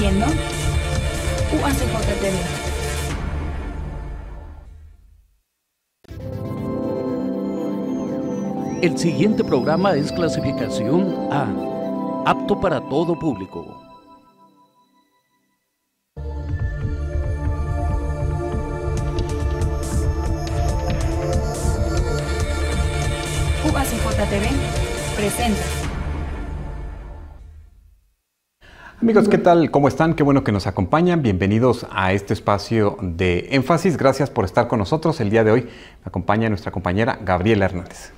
viendo UACJ TV. El siguiente programa es clasificación A, apto para todo público. UACJ TV presenta. Amigos, ¿qué tal? ¿Cómo están? Qué bueno que nos acompañan. Bienvenidos a este espacio de énfasis. Gracias por estar con nosotros. El día de hoy me acompaña nuestra compañera Gabriela Hernández.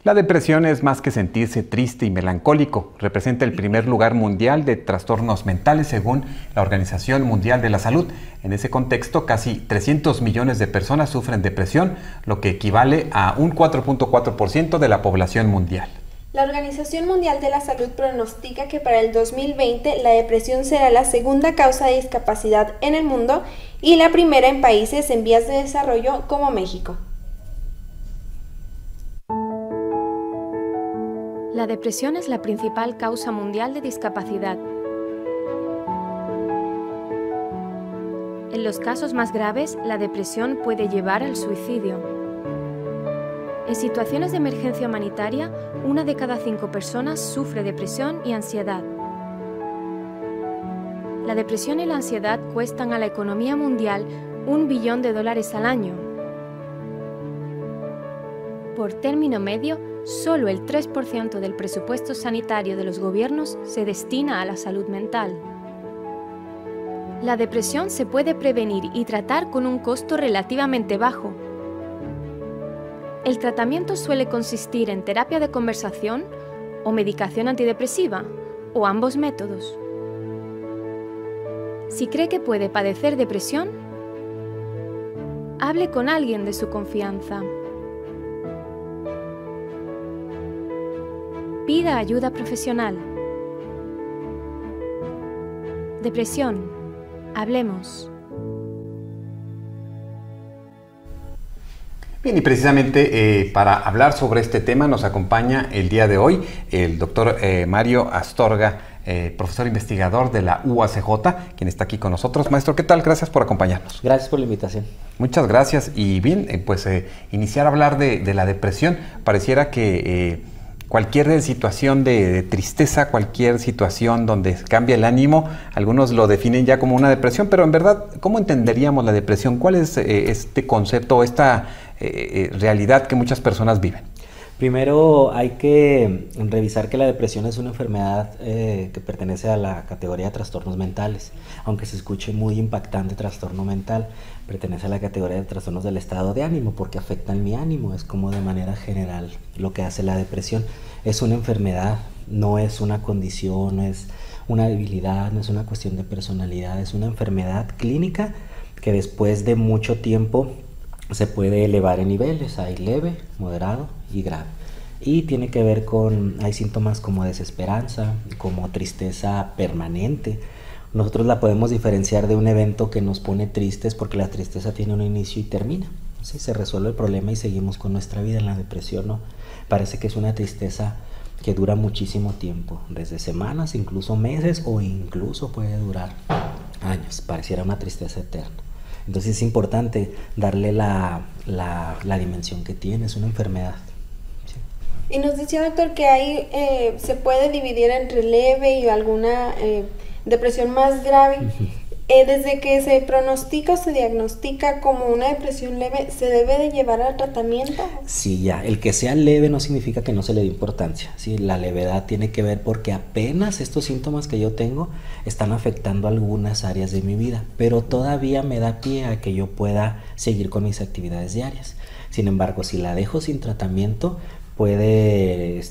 La depresión es más que sentirse triste y melancólico. Representa el primer lugar mundial de trastornos mentales según la Organización Mundial de la Salud. En ese contexto, casi 300 millones de personas sufren depresión, lo que equivale a un 4.4% de la población mundial. La Organización Mundial de la Salud pronostica que para el 2020 la depresión será la segunda causa de discapacidad en el mundo y la primera en países en vías de desarrollo como México. La depresión es la principal causa mundial de discapacidad. En los casos más graves, la depresión puede llevar al suicidio. En situaciones de emergencia humanitaria, 1 de cada 5 personas sufre depresión y ansiedad. La depresión y la ansiedad cuestan a la economía mundial $1 billón al año. Por término medio, solo el 3% del presupuesto sanitario de los gobiernos se destina a la salud mental. La depresión se puede prevenir y tratar con un costo relativamente bajo. El tratamiento suele consistir en terapia de conversación o medicación antidepresiva, o ambos métodos. Si cree que puede padecer depresión, hable con alguien de su confianza. Pida ayuda profesional. Depresión. Hablemos. Bien, y precisamente para hablar sobre este tema nos acompaña el día de hoy el doctor Mario Astorga, profesor investigador de la UACJ, quien está aquí con nosotros. Maestro, ¿qué tal? Gracias por acompañarnos. Gracias por la invitación. Muchas gracias. Y bien, iniciar a hablar de la depresión. Pareciera que cualquier situación de tristeza, cualquier situación donde cambia el ánimo, algunos lo definen ya como una depresión, pero en verdad, ¿cómo entenderíamos la depresión? ¿Cuál es este concepto, esta realidad que muchas personas viven? Primero hay que revisar que la depresión es una enfermedad que pertenece a la categoría de trastornos mentales. Aunque se escuche muy impactante trastorno mental, pertenece a la categoría de trastornos del estado de ánimo porque afectan mi ánimo. Es como de manera general lo que hace la depresión. Es una enfermedad, no es una condición, no es una debilidad, no es una cuestión de personalidad. Es una enfermedad clínica que después de mucho tiempo se puede elevar en niveles. Hay leve, moderado y grave. Y tiene que ver hay síntomas como desesperanza, como tristeza permanente. Nosotros la podemos diferenciar de un evento que nos pone tristes porque la tristeza tiene un inicio y termina. ¿Sí? Se resuelve el problema y seguimos con nuestra vida. En la depresión no. Parece que es una tristeza que dura muchísimo tiempo, desde semanas, incluso meses o incluso puede durar años. Pareciera una tristeza eterna. Entonces es importante darle la dimensión que tiene, es una enfermedad. Sí. Y nos decía, doctor, que se puede dividir entre leve y alguna depresión más grave. Desde que se pronostica o se diagnostica como una depresión leve, ¿se debe de llevar al tratamiento? Sí, ya. El que sea leve no significa que no se le dé importancia. ¿Sí? La levedad tiene que ver porque apenas estos síntomas que yo tengo están afectando algunas áreas de mi vida, pero todavía me da pie a que yo pueda seguir con mis actividades diarias. Sin embargo, si la dejo sin tratamiento, puede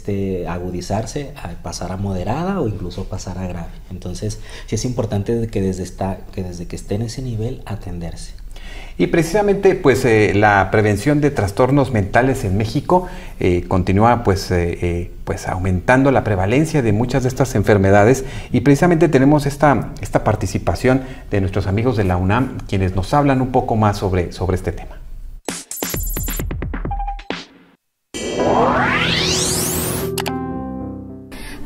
agudizarse, pasar a moderada o incluso pasar a grave. Entonces, sí es importante que desde que esté en ese nivel, atenderse. Y precisamente pues la prevención de trastornos mentales en México continúa pues aumentando la prevalencia de muchas de estas enfermedades, y precisamente tenemos esta participación de nuestros amigos de la UNAM, quienes nos hablan un poco más sobre este tema.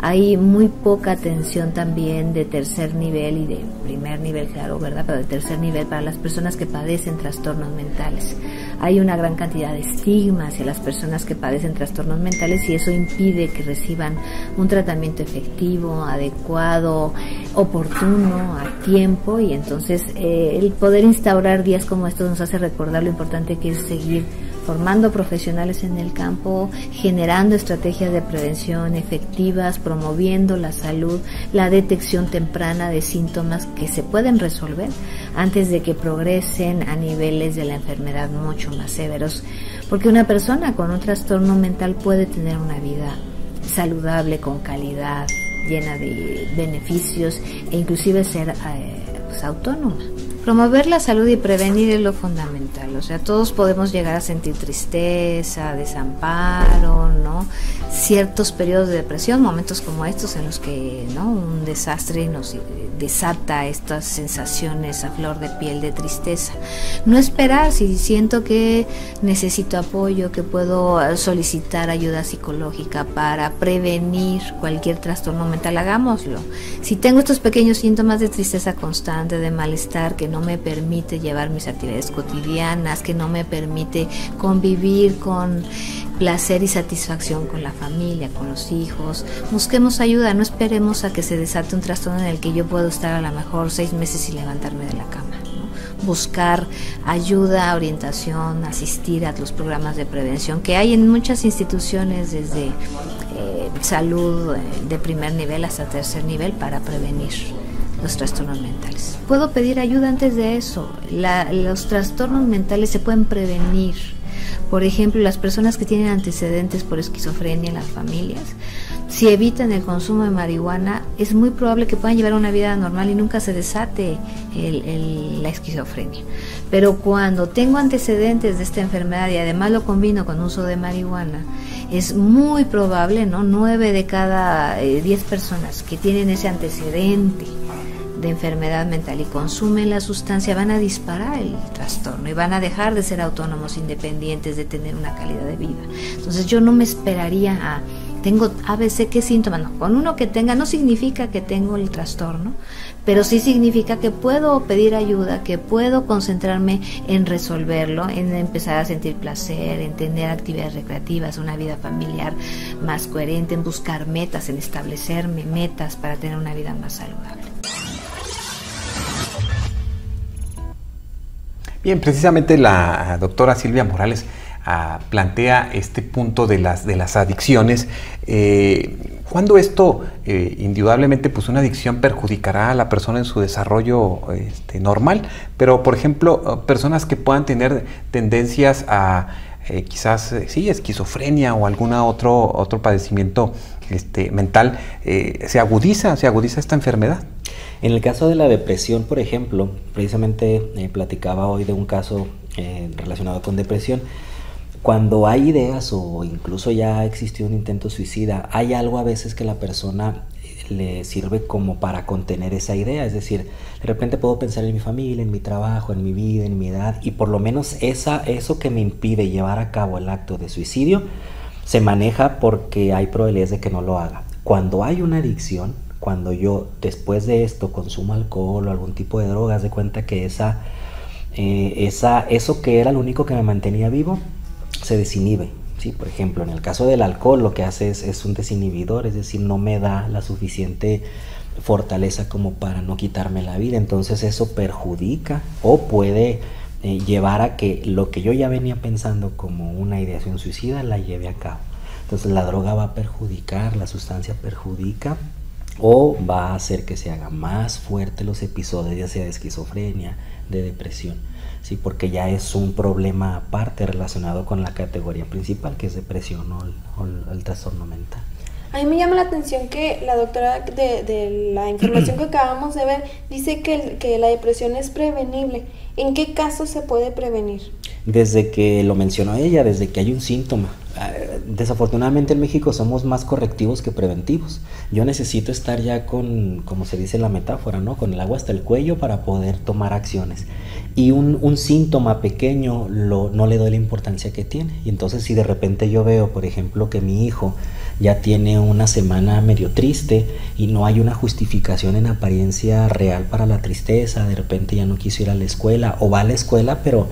Hay muy poca atención también de tercer nivel y de primer nivel, claro, ¿verdad? Pero de tercer nivel para las personas que padecen trastornos mentales. Hay una gran cantidad de estigma hacia las personas que padecen trastornos mentales, y eso impide que reciban un tratamiento efectivo, adecuado, oportuno, a tiempo, y entonces el poder instaurar días como estos nos hace recordar lo importante que es seguir formando profesionales en el campo, generando estrategias de prevención efectivas, promoviendo la salud, la detección temprana de síntomas que se pueden resolver antes de que progresen a niveles de la enfermedad mucho más severos, porque una persona con un trastorno mental puede tener una vida saludable, con calidad, llena de beneficios, e inclusive ser autónoma. Promover la salud y prevenir es lo fundamental. O sea, todos podemos llegar a sentir tristeza, desamparo, ¿no? Ciertos periodos de depresión, momentos como estos en los que, ¿no?, un desastre nos desata estas sensaciones a flor de piel de tristeza. No esperar, si siento que necesito apoyo, que puedo solicitar ayuda psicológica para prevenir cualquier trastorno mental, hagámoslo. Si tengo estos pequeños síntomas de tristeza constante, de malestar, que no me permite llevar mis actividades cotidianas, que no me permite convivir con placer y satisfacción con la familia, con los hijos, busquemos ayuda, no esperemos a que se desate un trastorno en el que yo puedo estar a lo mejor 6 meses sin levantarme de la cama, ¿no? Buscar ayuda, orientación, asistir a los programas de prevención que hay en muchas instituciones, desde salud de primer nivel hasta tercer nivel, para prevenir los trastornos mentales. Puedo pedir ayuda antes de eso. Los trastornos mentales se pueden prevenir. Por ejemplo, las personas que tienen antecedentes por esquizofrenia en las familias, si evitan el consumo de marihuana, es muy probable que puedan llevar una vida normal y nunca se desate la esquizofrenia. Pero cuando tengo antecedentes de esta enfermedad y además lo combino con uso de marihuana, es muy probable, ¿no? 9 de cada 10 personas que tienen ese antecedente de enfermedad mental y consumen la sustancia van a disparar el trastorno y van a dejar de ser autónomos, independientes, de tener una calidad de vida. Entonces yo no me esperaría a tengo ABC, ¿qué síntomas? No, con uno que tenga no significa que tengo el trastorno, pero sí significa que puedo pedir ayuda, que puedo concentrarme en resolverlo, en empezar a sentir placer, en tener actividades recreativas, una vida familiar más coherente, en buscar metas, en establecerme metas para tener una vida más saludable. Bien, precisamente la doctora Silvia Morales plantea este punto de las adicciones. ¿Cuándo esto, indudablemente, pues una adicción perjudicará a la persona en su desarrollo normal? Pero, por ejemplo, personas que puedan tener tendencias a quizás, sí, esquizofrenia o algún otro padecimiento mental, ¿se agudiza esta enfermedad? En el caso de la depresión, por ejemplo, precisamente platicaba hoy de un caso relacionado con depresión. Cuando hay ideas o incluso ya existió un intento suicida, hay algo a veces que la persona le sirve como para contener esa idea. Es decir, de repente puedo pensar en mi familia, en mi trabajo, en mi vida, en mi edad, y por lo menos eso que me impide llevar a cabo el acto de suicidio se maneja porque hay probabilidades de que no lo haga. Cuando hay una adicción, cuando yo después de esto consumo alcohol o algún tipo de droga, haz de cuenta que eso que era lo único que me mantenía vivo se desinhibe, ¿sí? Por ejemplo, en el caso del alcohol lo que hace es un desinhibidor, es decir, no me da la suficiente fortaleza como para no quitarme la vida. Entonces eso perjudica o puede llevar a que lo que yo ya venía pensando como una ideación suicida la lleve a cabo. Entonces la droga va a perjudicar, la sustancia perjudica, o va a hacer que se haga más fuerte los episodios, ya sea de esquizofrenia, de depresión, ¿sí? Porque ya es un problema aparte relacionado con la categoría principal, que es depresión o el trastorno mental. A mí me llama la atención que la doctora de la información que acabamos de ver dice que la depresión es prevenible. ¿En qué casos se puede prevenir? Desde que lo mencionó ella, desde que hay un síntoma. Desafortunadamente en México somos más correctivos que preventivos. Yo necesito estar ya con, como se dice en la metáfora, ¿no? Con el agua hasta el cuello para poder tomar acciones. Y un síntoma pequeño no le doy la importancia que tiene. Y entonces si de repente yo veo, por ejemplo, que mi hijo ya tiene una semana medio triste y no hay una justificación en apariencia real para la tristeza, de repente ya no quiso ir a la escuela o va a la escuela pero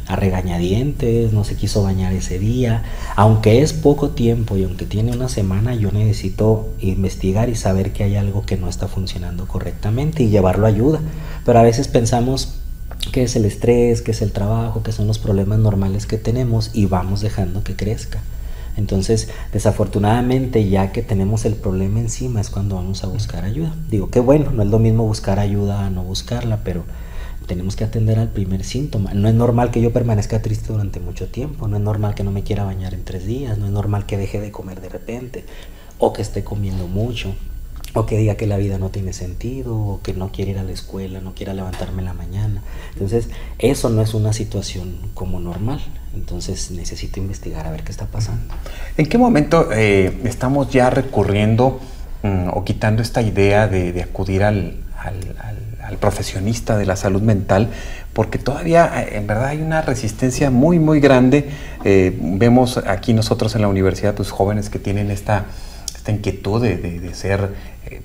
a regañadientes, no se quiso bañar ese día, aunque es poco tiempo y aunque tiene una semana, yo necesito investigar y saber que hay algo que no está funcionando correctamente y llevarlo a ayuda. Pero a veces pensamos que es el estrés, que es el trabajo, que son los problemas normales que tenemos y vamos dejando que crezca. Entonces, desafortunadamente, ya que tenemos el problema encima es cuando vamos a buscar ayuda. Digo, qué bueno, no es lo mismo buscar ayuda a no buscarla, pero tenemos que atender al primer síntoma. No es normal que yo permanezca triste durante mucho tiempo, no es normal que no me quiera bañar en 3 días, no es normal que deje de comer de repente, o que esté comiendo mucho, o que diga que la vida no tiene sentido, o que no quiere ir a la escuela, no quiera levantarme en la mañana. Entonces, eso no es una situación como normal. Entonces, necesito investigar a ver qué está pasando. ¿En qué momento estamos ya recurriendo o quitando esta idea de acudir al profesionista de la salud mental? Porque todavía en verdad hay una resistencia muy muy grande. Vemos aquí nosotros en la universidad pues jóvenes que tienen esta inquietud de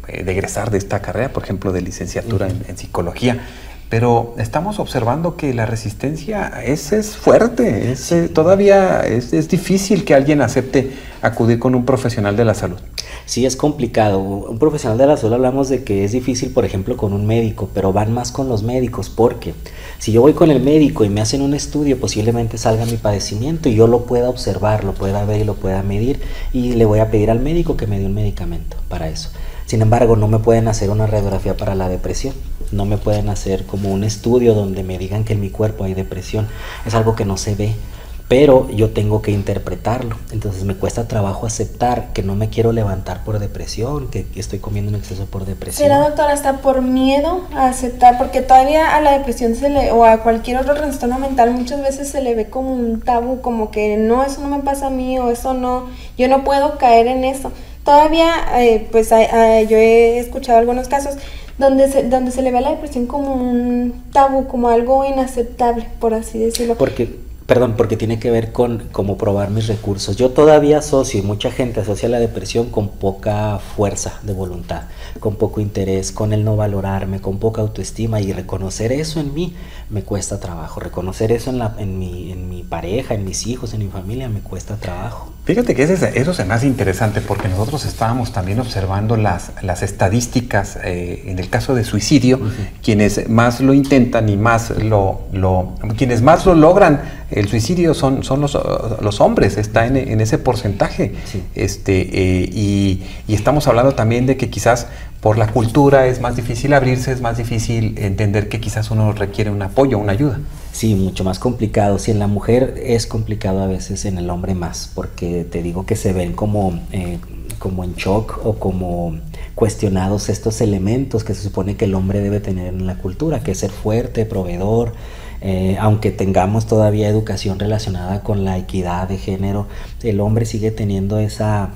egresar de esta carrera, por ejemplo de licenciatura en psicología, pero estamos observando que la resistencia es fuerte, todavía es difícil que alguien acepte acudir con un profesional de la salud. Sí, es complicado. Un profesional de la salud, hablamos de que es difícil, por ejemplo, con un médico, pero van más con los médicos, porque si yo voy con el médico y me hacen un estudio, posiblemente salga mi padecimiento y yo lo pueda observar, lo pueda ver y lo pueda medir, y le voy a pedir al médico que me dé un medicamento para eso. Sin embargo, no me pueden hacer una radiografía para la depresión, no me pueden hacer como un estudio donde me digan que en mi cuerpo hay depresión, es algo que no se ve. Pero yo tengo que interpretarlo, entonces me cuesta trabajo aceptar que no me quiero levantar por depresión, que estoy comiendo en exceso por depresión. ¿Será, doctora, hasta por miedo a aceptar? Porque todavía a la depresión o a cualquier otro trastorno mental muchas veces se le ve como un tabú, como que no, eso no me pasa a mí, o eso no, yo no puedo caer en eso. Todavía, yo he escuchado algunos casos donde se le ve a la depresión como un tabú, como algo inaceptable, por así decirlo. Porque tiene que ver con cómo probar mis recursos. Yo todavía asocio, y mucha gente asocia la depresión con poca fuerza de voluntad, con poco interés, con el no valorarme, con poca autoestima, y reconocer eso en mí me cuesta trabajo. Reconocer eso en mi pareja, en mis hijos, en mi familia, me cuesta trabajo. Fíjate que eso se me hace interesante porque nosotros estábamos también observando las estadísticas en el caso de suicidio, quienes más lo intentan y más quienes más lo logran el suicidio son los hombres, está en ese porcentaje. Sí. Y estamos hablando también de que quizás por la cultura es más difícil abrirse, es más difícil entender que quizás uno requiere un apoyo, una ayuda. Sí, mucho más complicado. Si en la mujer es complicado a veces, en el hombre más, porque te digo que se ven como en shock o como cuestionados estos elementos que se supone que el hombre debe tener en la cultura, que es ser fuerte, proveedor. Aunque tengamos todavía educación relacionada con la equidad de género, el hombre sigue teniendo esa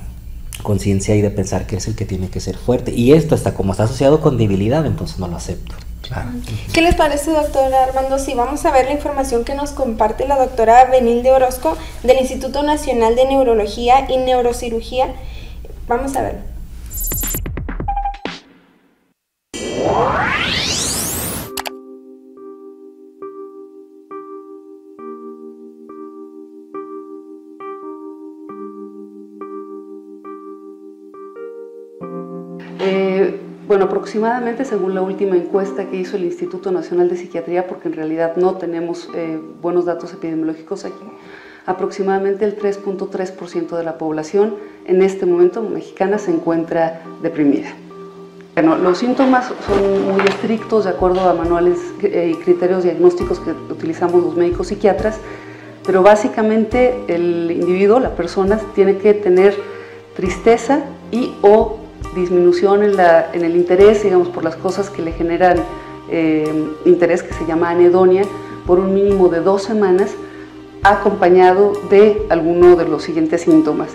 conciencia y de pensar que es el que tiene que ser fuerte. Y esto, hasta como está asociado con debilidad, entonces no lo acepto. Claro. ¿Qué les parece, doctora Armando? Si vamos a ver la información que nos comparte la doctora Benilde Orozco del Instituto Nacional de Neurología y Neurocirugía. Vamos a verlo. Bueno, aproximadamente, según la última encuesta que hizo el Instituto Nacional de Psiquiatría, porque en realidad no tenemos buenos datos epidemiológicos aquí, aproximadamente el 3.3% de la población en este momento mexicana se encuentra deprimida. Bueno, los síntomas son muy estrictos de acuerdo a manuales y criterios diagnósticos que utilizamos los médicos psiquiatras, pero básicamente el individuo, la persona, tiene que tener tristeza, y o disminución en el interés, digamos, por las cosas que le generan interés, que se llama anedonia, por un mínimo de 2 semanas, acompañado de alguno de los siguientes síntomas,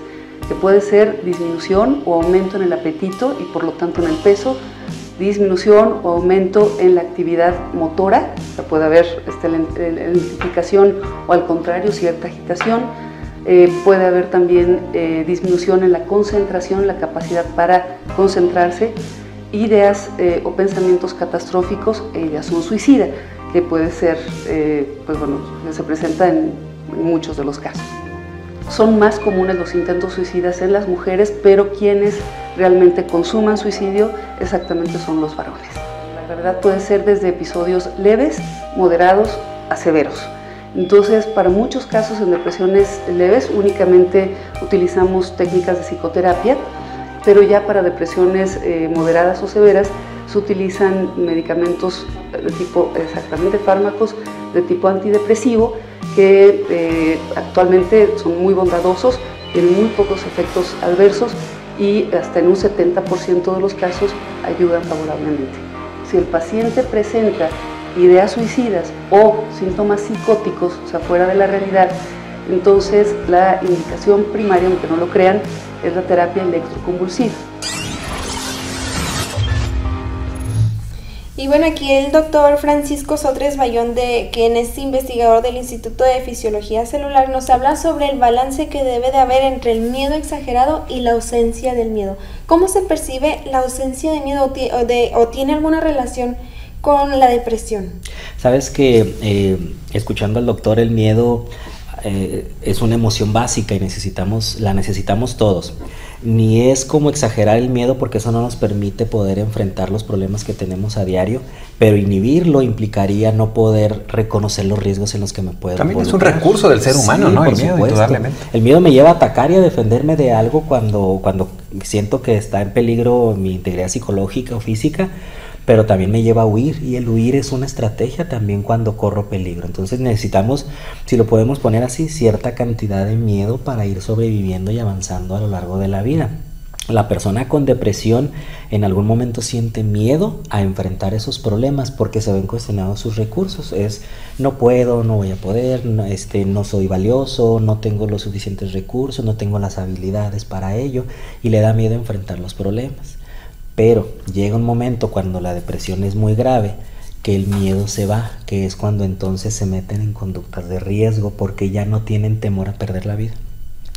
que puede ser disminución o aumento en el apetito y por lo tanto en el peso, disminución o aumento en la actividad motora, o sea, puede haber lentificación o al contrario cierta agitación, puede haber también disminución en la concentración, la capacidad para concentrarse, ideas o pensamientos catastróficos e ideación suicida, que puede ser, pues bueno, que se presenta en muchos de los casos. Son más comunes los intentos suicidas en las mujeres, pero quienes realmente consuman suicidio exactamente son los varones. La gravedad puede ser desde episodios leves, moderados a severos. Entonces, para muchos casos en depresiones leves únicamente utilizamos técnicas de psicoterapia, pero ya para depresiones moderadas o severas se utilizan medicamentos de tipo, exactamente fármacos de tipo antidepresivo, que actualmente son muy bondadosos, tienen muy pocos efectos adversos y hasta en un 70% de los casos ayudan favorablemente. Si el paciente presenta ideas suicidas o síntomas psicóticos, o sea, fuera de la realidad, entonces la indicación primaria, aunque no lo crean, es la terapia electroconvulsiva. Y bueno, aquí el doctor Francisco Sotres Bayón, quien es investigador del Instituto de Fisiología Celular, nos habla sobre el balance que debe de haber entre el miedo exagerado y la ausencia del miedo. ¿Cómo se percibe la ausencia de miedo o tiene alguna relación con la depresión? Sabes que escuchando al doctor, el miedo es una emoción básica y la necesitamos todos. Ni es como exagerar el miedo, porque eso no nos permite poder enfrentar los problemas que tenemos a diario, pero inhibirlo implicaría no poder reconocer los riesgos en los que me puedo También involucrar. es un recurso del ser humano, sí, ¿no? El miedo, indudablemente. El miedo me lleva a atacar y a defenderme de algo cuando siento que está en peligro mi integridad psicológica o física, pero también me lleva a huir, y el huir es una estrategia también cuando corro peligro. Entonces necesitamos, si lo podemos poner así, cierta cantidad de miedo para ir sobreviviendo y avanzando a lo largo de la vida. La persona con depresión en algún momento siente miedo a enfrentar esos problemas porque se ven cuestionados sus recursos. No puedo, no voy a poder, no soy valioso, no tengo los suficientes recursos, no tengo las habilidades para ello, y le da miedo enfrentar los problemas. Pero llega un momento cuando la depresión es muy grave que el miedo se va, que es cuando entonces se meten en conductas de riesgo porque ya no tienen temor a perder la vida,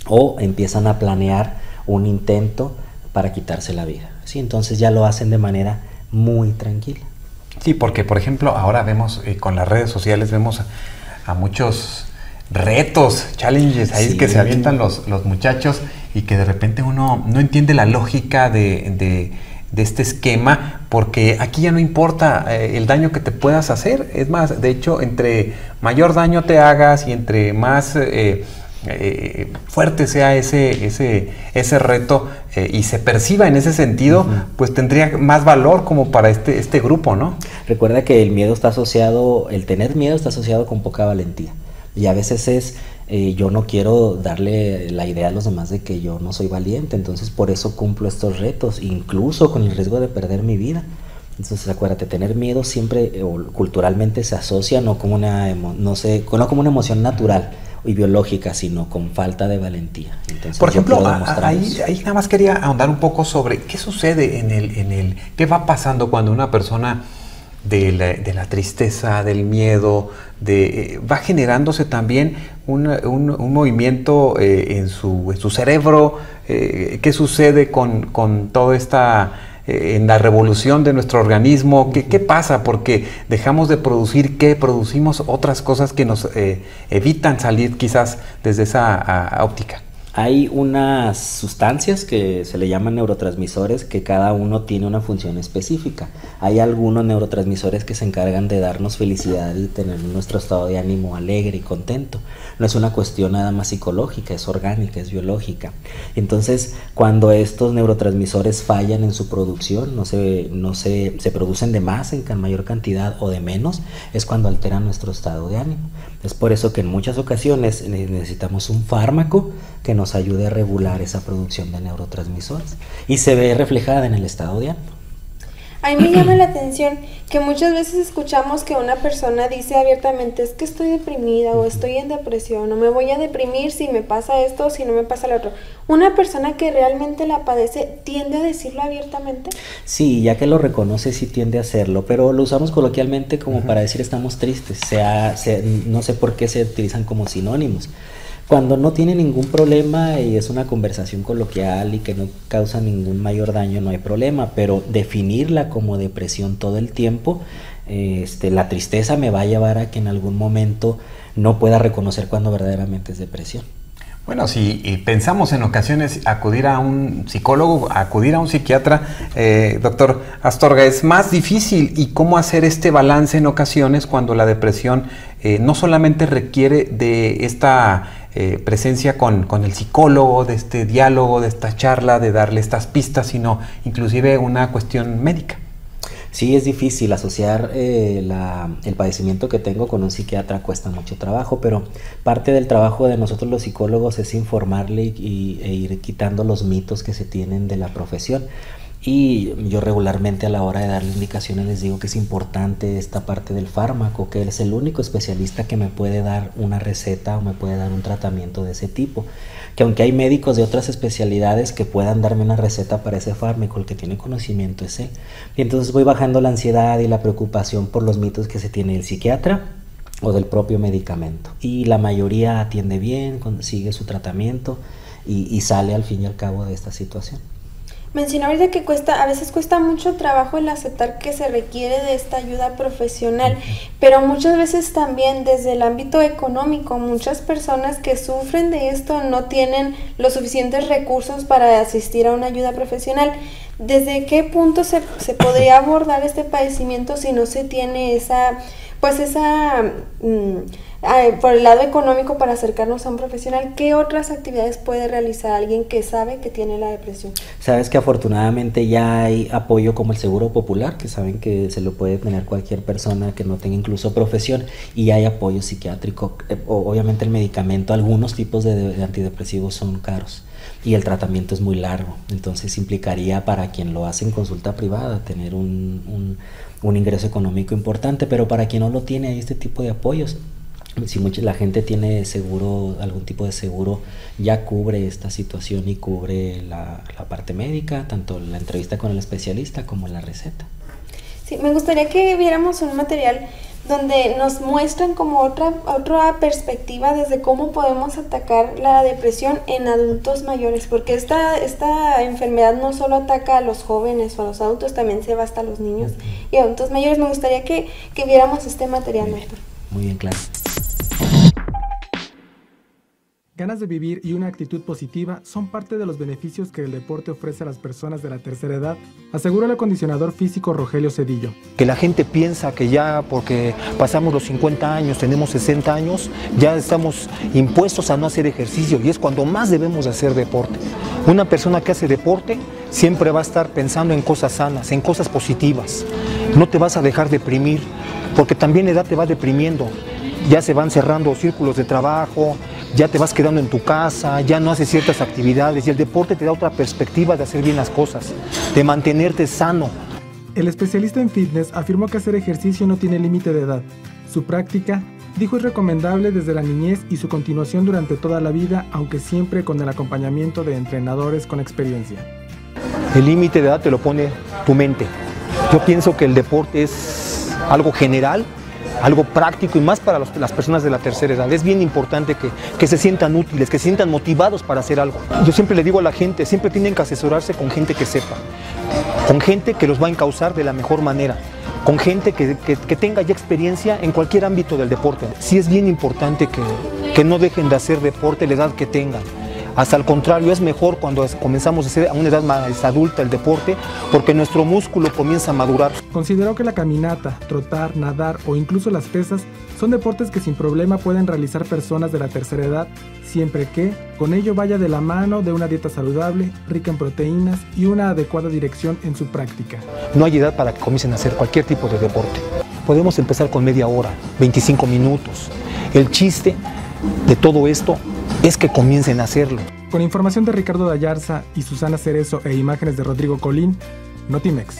o empiezan a planear un intento para quitarse la vida. Sí, entonces ya lo hacen de manera muy tranquila. Sí, porque por ejemplo ahora vemos con las redes sociales, vemos a muchos retos, challenges ahí sí, que se avientan los muchachos, y que de repente uno no entiende la lógica de este esquema, porque aquí ya no importa el daño que te puedas hacer. Es más, de hecho, entre mayor daño te hagas y entre más fuerte sea ese reto y se perciba en ese sentido, pues tendría más valor como para este grupo, ¿no? Recuerda que el tener miedo está asociado con poca valentía, y a veces yo no quiero darle la idea a los demás de que yo no soy valiente, entonces por eso cumplo estos retos, incluso con el riesgo de perder mi vida. Entonces acuérdate, tener miedo siempre culturalmente se asocia no como una emoción natural y biológica, sino con falta de valentía. Entonces, por ejemplo, ahí nada más quería ahondar un poco sobre qué sucede qué va pasando cuando una persona de la tristeza, del miedo, va generándose también un movimiento en su cerebro. ¿Qué sucede con toda esta en la revolución de nuestro organismo? ¿Qué pasa? Porque dejamos de producir, producimos otras cosas que nos evitan salir quizás desde esa óptica. Hay unas sustancias que se le llaman neurotransmisores, que cada uno tiene una función específica. Hay algunos neurotransmisores que se encargan de darnos felicidad y tener nuestro estado de ánimo alegre y contento. No es una cuestión nada más psicológica, es orgánica, es biológica. Entonces, cuando estos neurotransmisores fallan en su producción, se producen de más en mayor cantidad o de menos, es cuando alteran nuestro estado de ánimo. Es por eso que en muchas ocasiones necesitamos un fármaco que nos ayude a regular esa producción de neurotransmisores y se ve reflejada en el estado de ánimo. A mí me llama la atención que muchas veces escuchamos que una persona dice abiertamente, es que estoy deprimida o estoy en depresión o me voy a deprimir si me pasa esto o si no me pasa lo otro. ¿Una persona que realmente la padece tiende a decirlo abiertamente? Sí, ya que lo reconoce sí tiende a hacerlo, pero lo usamos coloquialmente como para decir estamos tristes, no sé por qué se utilizan como sinónimos. Cuando no tiene ningún problema y es una conversación coloquial y que no causa ningún mayor daño, no hay problema, pero definirla como depresión todo el tiempo, la tristeza me va a llevar a que en algún momento no pueda reconocer cuando verdaderamente es depresión. Bueno, si pensamos en ocasiones acudir a un psicólogo, acudir a un psiquiatra, doctor Astorga, es más difícil. ¿Y cómo hacer este balance en ocasiones cuando la depresión no solamente requiere de esta presencia con el psicólogo, de este diálogo, de esta charla, de darle estas pistas, sino inclusive una cuestión médica? Sí, es difícil asociar el padecimiento que tengo con un psiquiatra, cuesta mucho trabajo, pero parte del trabajo de nosotros los psicólogos es informarle e ir quitando los mitos que se tienen de la profesión. Y yo regularmente a la hora de darle indicaciones les digo que es importante esta parte del fármaco, que es el único especialista que me puede dar una receta o me puede dar un tratamiento de ese tipo. Que aunque hay médicos de otras especialidades que puedan darme una receta para ese fármaco, el que tiene conocimiento es él. Y entonces voy bajando la ansiedad y la preocupación por los mitos que se tiene del psiquiatra o del propio medicamento. Y la mayoría atiende bien, sigue su tratamiento y sale al fin y al cabo de esta situación. Mencionó ahorita que a veces cuesta mucho trabajo el aceptar que se requiere de esta ayuda profesional, pero muchas veces también desde el ámbito económico, muchas personas que sufren de esto no tienen los suficientes recursos para asistir a una ayuda profesional. ¿Desde qué punto se podría abordar este padecimiento si no se tiene por el lado económico para acercarnos a un profesional? ¿Qué otras actividades puede realizar alguien que sabe que tiene la depresión? Sabes que afortunadamente ya hay apoyo como el Seguro Popular, que saben que se lo puede tener cualquier persona que no tenga incluso profesión, y hay apoyo psiquiátrico. Obviamente el medicamento, algunos tipos de antidepresivos son caros y el tratamiento es muy largo, entonces implicaría para quien lo hace en consulta privada tener un ingreso económico importante, pero para quien no lo tiene hay este tipo de apoyos. Si la gente tiene seguro, algún tipo de seguro, ya cubre esta situación y cubre la parte médica, tanto la entrevista con el especialista como la receta. Sí, me gustaría que viéramos un material donde nos muestran como otra perspectiva desde cómo podemos atacar la depresión en adultos mayores, porque esta enfermedad no solo ataca a los jóvenes o a los adultos, también se va hasta los niños y adultos mayores. Me gustaría que viéramos este material, doctor. Muy bien, claro. Ganas de vivir y una actitud positiva son parte de los beneficios que el deporte ofrece a las personas de la tercera edad, asegura el acondicionador físico Rogelio Cedillo. Que la gente piensa que ya porque pasamos los 50 años, tenemos 60 años, ya estamos impuestos a no hacer ejercicio, y es cuando más debemos hacer deporte. Una persona que hace deporte siempre va a estar pensando en cosas sanas, en cosas positivas. No te vas a dejar deprimir, porque también la edad te va deprimiendo. Ya se van cerrando círculos de trabajo, ya te vas quedando en tu casa, ya no haces ciertas actividades, y el deporte te da otra perspectiva de hacer bien las cosas, de mantenerte sano. El especialista en fitness afirmó que hacer ejercicio no tiene límite de edad. Su práctica, dijo, es recomendable desde la niñez y su continuación durante toda la vida, aunque siempre con el acompañamiento de entrenadores con experiencia. El límite de edad te lo pone tu mente. Yo pienso que el deporte es algo general, algo práctico, y más para las personas de la tercera edad. Es bien importante que se sientan útiles, que se sientan motivados para hacer algo. Yo siempre le digo a la gente, siempre tienen que asesorarse con gente que sepa, con gente que los va a encauzar de la mejor manera, con gente que tenga ya experiencia en cualquier ámbito del deporte. Sí es bien importante que no dejen de hacer deporte la edad que tengan. Hasta al contrario, es mejor cuando comenzamos a hacer a una edad más adulta el deporte, porque nuestro músculo comienza a madurar. Consideró que la caminata, trotar, nadar o incluso las pesas son deportes que sin problema pueden realizar personas de la tercera edad, siempre que con ello vaya de la mano de una dieta saludable, rica en proteínas y una adecuada dirección en su práctica. No hay edad para que comiencen a hacer cualquier tipo de deporte. Podemos empezar con media hora, 25 minutos. El chiste de todo esto es que comiencen a hacerlo. Con información de Ricardo Dayarza y Susana Cerezo e imágenes de Rodrigo Colín, Notimex.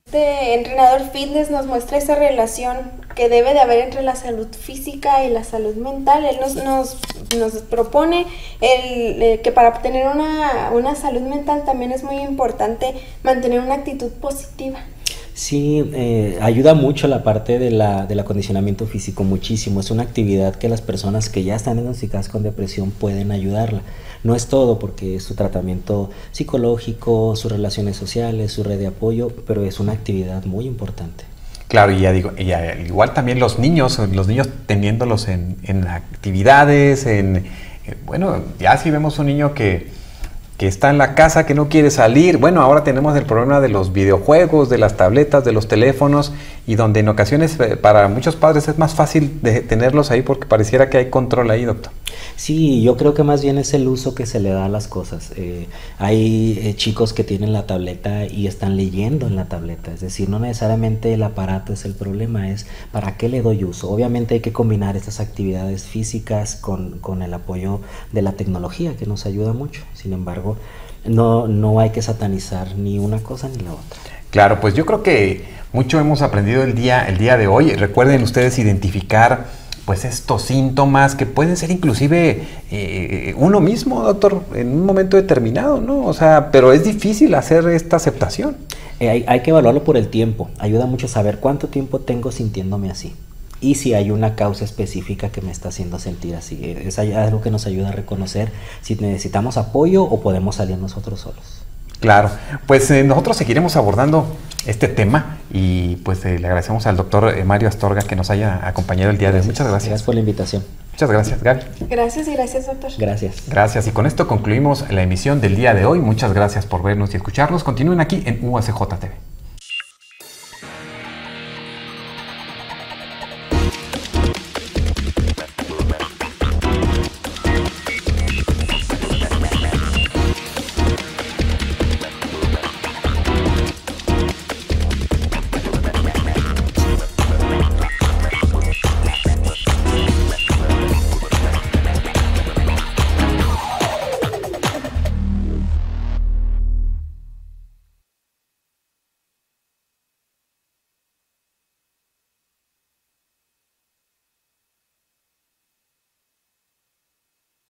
Este entrenador fitness nos muestra esa relación que debe de haber entre la salud física y la salud mental. Él nos propone que para obtener una salud mental también es muy importante mantener una actitud positiva. Sí, ayuda mucho la parte del acondicionamiento físico, muchísimo. Es una actividad que las personas que ya están diagnosticadas con depresión pueden ayudarla. No es todo, porque es su tratamiento psicológico, sus relaciones sociales, su red de apoyo, pero es una actividad muy importante. Claro, y ya digo, igual también los niños teniéndolos en actividades, bueno, ya si vemos un niño que está en la casa, que no quiere salir. Bueno, ahora tenemos el problema de los videojuegos, de las tabletas, de los teléfonos, y donde en ocasiones para muchos padres es más fácil de tenerlos ahí porque pareciera que hay control ahí, doctor. Sí, yo creo que más bien es el uso que se le da a las cosas. Hay chicos que tienen la tableta y están leyendo en la tableta, es decir, no necesariamente el aparato es el problema, es para qué le doy uso. Obviamente hay que combinar estas actividades físicas con el apoyo de la tecnología, que nos ayuda mucho. Sin embargo, no hay que satanizar ni una cosa ni la otra. Claro, pues yo creo que mucho hemos aprendido el día de hoy. Recuerden ustedes identificar pues estos síntomas que pueden ser inclusive uno mismo, doctor, en un momento determinado, ¿no? O sea, pero es difícil hacer esta aceptación. Hay que evaluarlo por el tiempo. Ayuda mucho saber cuánto tiempo tengo sintiéndome así. Y si hay una causa específica que me está haciendo sentir así. Es algo que nos ayuda a reconocer si necesitamos apoyo o podemos salir nosotros solos. Claro, pues nosotros seguiremos abordando este tema y pues le agradecemos al doctor Mario Astorga que nos haya acompañado el día de hoy. Muchas gracias. Gracias por la invitación. Muchas gracias, Gaby. Gracias y gracias, doctor. Gracias. Gracias, y con esto concluimos la emisión del día de hoy. Muchas gracias por vernos y escucharnos. Continúen aquí en UACJ TV.